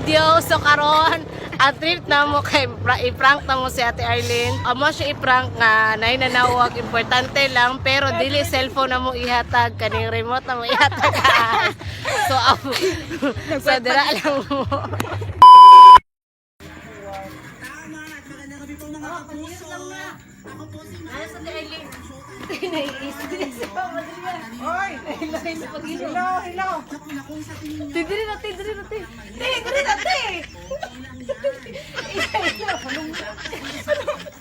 video. So karon at trip na mo kay i-prank na mo si Ate Arlene. Amo siya i-prank nga nay nanawag importante lang pero dili cellphone na mo ihatag kaning remote na mo ihatag. So so dira lang mo. Hello. Tidri natin. Hello.